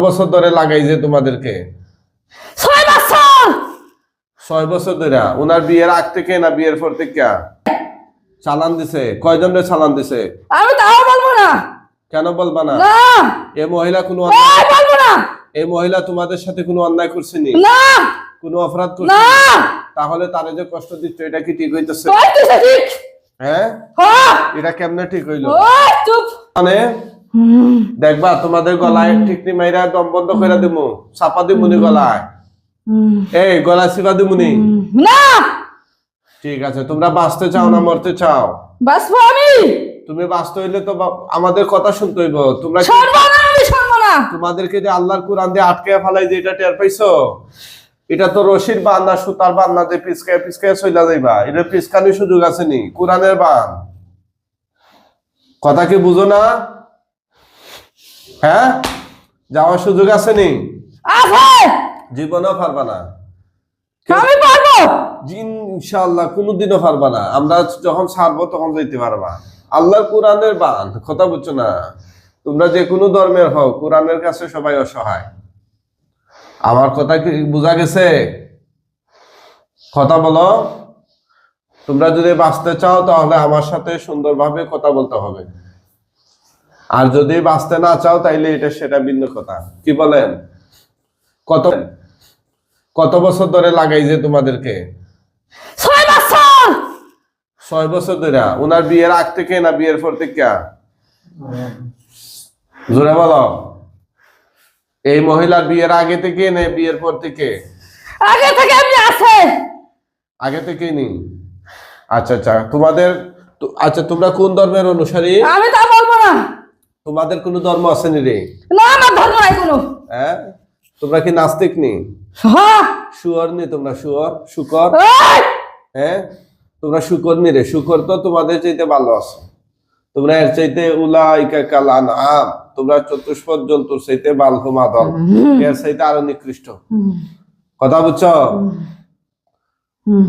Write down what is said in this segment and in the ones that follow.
বছর ধরে লাগাই যে তোমাদেরকে 6 বছর 6 বছর ধরে ওনার বিয়ের আগ থেকে না বিয়ের পর থেকে চালান দিছে কয়জন রে চালান দিছে আমি তাও বলবো না কেন বলবা না না এই মহিলা কোনো বলবো না এই মহিলা তোমাদের সাথে কোনো অন্যায় করছেনি না কোনো অপরাধ করছে না তাহলে তারে যে কষ্ট দিচ্ছ এটা কি ঠিক হইতেছে কইতেছে ঠিক হ্যাঁ হ্যাঁ এটা কেমনে ঠিক হইলো ওই চুপ মানে দেখবা তোমাদের গলায় ঠিকনি মাইরা দম বন্ধ করে দিমু চাপা দিমুনি গলায় এই গলা চিপা দিমুনি না ঠিক আছে তোমরা বাঁচতে চাও না মরতে চাও বাঁচবো আমি তুমি বাঁচতে হইলে তো আমাদের কথা শুনতে হইব তোমরা শুনবো না আমি শুনবো না তোমাদেরকে যে আল্লাহর কোরআন দিয়ে আটকে ফেলাই যে এটা টের পাইছো এটা তো রশির বান না সুতার বান না যে পিছকায় পিছকায় চইলা যাইবা এটা পিছকানি সুযোগ আছে নি কোরআনের বান কথা কি বুঝো না হ্যাঁ যাওয়ার সুযোগ আছে নি আছে জীবনেও পারবা না আমি পারবো ইনশাআল্লাহ কোনোদিনও পারবা না আমরা যখন ছাড়বো তখন যাইতে পারবা আল্লাহর কোরআনের বান কথা বুঝছো না তোমরা যে কোনো ধর্মের হও কোরআনের কাছে সবাই অসহায় আমার কথা কি বোঝা গেছে কথা বলো তোমরা যদি বাঁচতে চাও তাহলে আমার সাথে সুন্দরভাবে কথা বলতে হবে আর যদি বাঁচতে না চাও তাইলে এটা সেটা ভিন্ন কথা কি বলেন কত বছর ধরে লাগাই যে তোমাদেরকে 6 বছর 6 বছর ধরে ওনার বিয়ের আগ থেকে না বিয়ের পর থেকে জোরে বলো এই মহিলার বিয়ের আগে থেকে না বিয়ের পর থেকে আগে থেকে আমি আছে আগে থেকেই নি আচ্ছা আচ্ছা তোমাদের আচ্ছা তোমরা কোন ধর্মের অনুসারী আমি তা বলবো না তোমাদের কোন ধর্ম আছে নি রে না আমার ধর্ম নাই কোনো হ্যাঁ তোমরা কি নাস্তিক নি হ্যাঁ শুকর নি তোমরা শুকর এই হ্যাঁ তোমরা শুকর নি রে শুকর তো তোমাদের চাইতে ভালো আছে তোমরা এর চাইতে উলাইকা কাল আনআম তোমরা চতুষ্পদ জন্তুর চাইতে ভালো মাদল এর চাইতে আরো নিকৃষ্ট কথা বুঝছো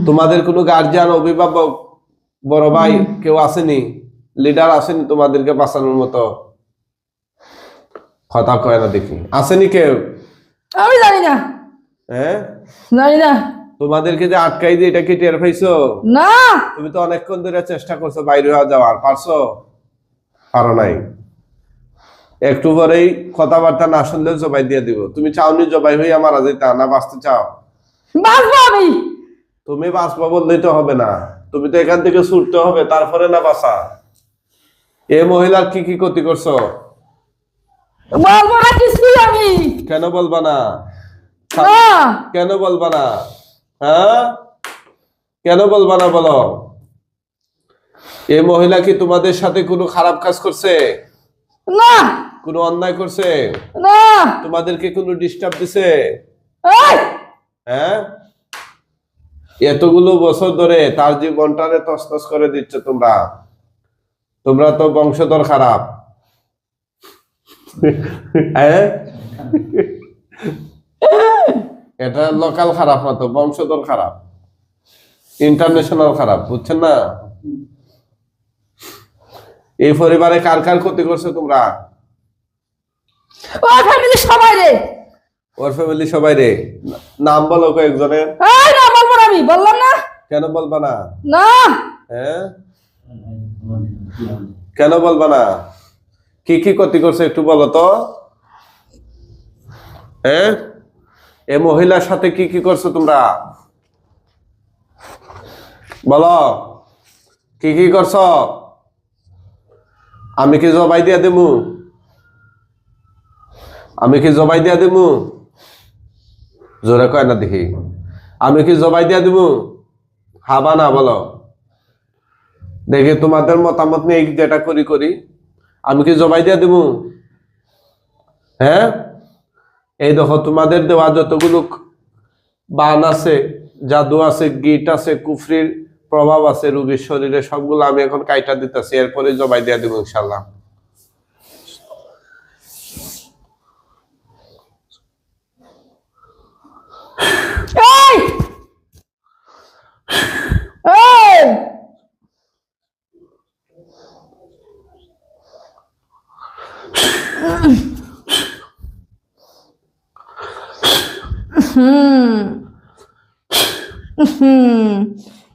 তোমাদের কোনো গার্জিয়ান অভিভাবক বড় ভাই কেউ আসেনি লিডার আসেনি তোমাদেরকে বাঁচানোর মতো কথা কয় না দেখি আসেনি কেউ আমি জানি না হ্যাঁ জানি না তোমাদেরকে যে আটকাই দিয়ে এটা কি টের পাইছো না তুমি তো অনেকক্ষণ ধরে চেষ্টা করছো বাইরে হওয়া যাওয়ার পারছো পারো নাই একটু পরেই কথাবার্তা না শুনলে জবাই দিয়ে দিব তুমি চাওনি জবাই হইয়া মারা যেতে না বাঁচতে চাও বাঁচবো আমি তুমি বাঁচবো বললেই তো হবে না তুমি তো এখান থেকে ছুটতে হবে তারপরে না বাঁচা এই মহিলার কি কি ক্ষতি করছো বলবো না কিছু আমি কেন বলবা না না কেন বলবা না হ্যাঁ কেন বলবা না বলো এই মহিলা কি তোমাদের সাথে কোনো খারাপ কাজ করছে না কোনো অন্যায় করছে না তোমাদেরকে কোনো ডিস্টার্ব দিছে এই হ্যাঁ এতগুলো বছর ধরে তার জীবনটারে তছনছ করে দিচ্ছ তোমরা তোমরা তো বংশধর খারাপ হ্যাঁ এটা লোকাল খারাপ না তো বংশধর খারাপ ইন্টারন্যাশনাল খারাপ বুঝছেন না এই পরিবারে কার কার ক্ষতি করছো তোমরা ওর ফ্যামিলি সবাই রে ওর ফ্যামিলি সবাই রে নাম বলো কয়েকজনের এই না বলবো না আমি বললাম না কেন বলবা না না হ্যাঁ কেন বলবা না কি কি ক্ষতি করছে একটু বলো তো হ্যাঁ এই মহিলার সাথে কি কি করছো তোমরা বলো কি কি করছো আমি কি জবাই দিয়া দেবো আমি কি জবাই দিয়া দেবো জোরে কয় না দেখি আমি কি জবাই দিয়া দেবো হাবা না বলো দেখি তোমাদের মতামত নিয়ে যেটা করি আমি কি জবাই দিয়া দেবো হ্যাঁ এই দেখো তোমাদের দেওয়া যতগুলো বান আছে জাদু আছে গিট আছে কুফরির প্রভাব আছে রোগীর শরীরে সবগুলো আমি এখন কাইটা দিতেছি এরপরে জবাই দিয়া দেবো ইনশাল্লাহ এই এই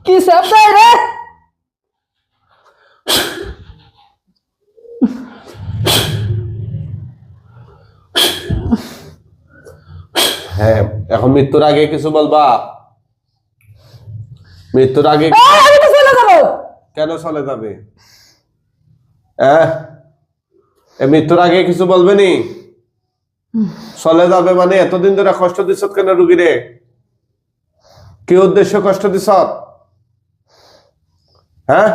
কি শব্দ রে? হ্যাঁ, এখন মৃত্যুর আগে কিছু বলবা? মৃত্যুর আগে এই, আমি তো চলে যাবো। কেন চলে যাবে? মৃত্যুর আগে কিছু বলবে নি? চলে যাবে মানে এতদিন ধরে কষ্ট দিছ কেন রুগীরে? কি উদ্দেশ্য কষ্ট দিছ? হ্যাঁ,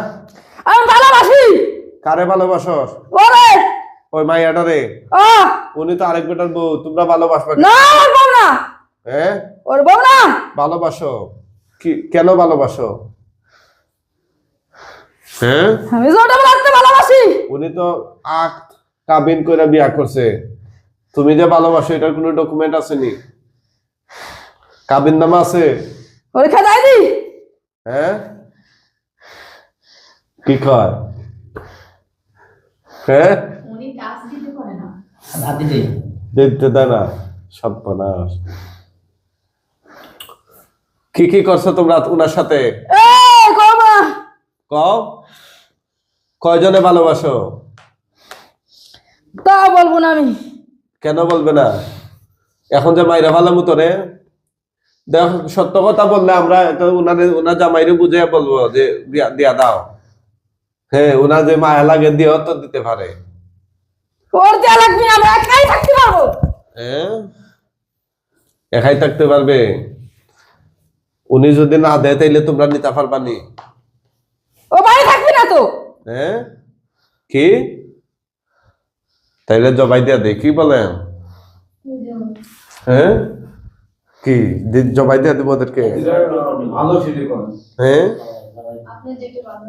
আমি ভালোবাসি। কারে ভালোবাসো? ওরে ওই মাইয়াটারে? ও উনি তো আরেক বেটার বউ, তোমরা ভালোবাসবে কেন? না, ওর বউ না, হ্যাঁ, ওর বউ না। ভালোবাসো কি? কেন ভালোবাসো? হ্যাঁ, আমি ছোটবেলাতে ভালোবাসি। উনি তো আক কাবিন করে বিয়া করছে। তুমি যে ভালোবাসো এটার কোনো ডকুমেন্ট আছে নি? কাবিন নামা আছে? পরীক্ষা দেয় দি। হ্যাঁ, কি কয়? হ্যাঁ, উনি টাচ দিতে পারে না। হাত দিতে দেখতে দেয় না। সর্বনাশ। কি কি করছো তোমরা উনার সাথে? এই কমা, কও, কয়জনে ভালোবাসো? তা বলবো না আমি। কেন বলবে না? এখন যে মাইরা ভালো মতো রে, দেখ সত্য কথা বললে আমরা উনার জামাইরে বুঝে বলবো যে দিয়া দাও। হ্যাঁ, উনার যে মায়া লাগে দিও তো দিতে পারে। ওর দেয়া লাগবে না, আমরা একাই থাকতে পারবো। হ্যাঁ, একাই থাকতে পারবে? উনি যদি না দেয় তাইলে তোমরা নিতে পারবা নি? ও বাড়ি থাকবি না তো। হ্যাঁ, কি তাইলে জবাই দিয়া দে? কি বলেন? হ্যাঁ, কি জবাই দিয়া দিব ওদেরকে? ভালো সেটি করেন। হ্যাঁ, আপনি যেটা ভালো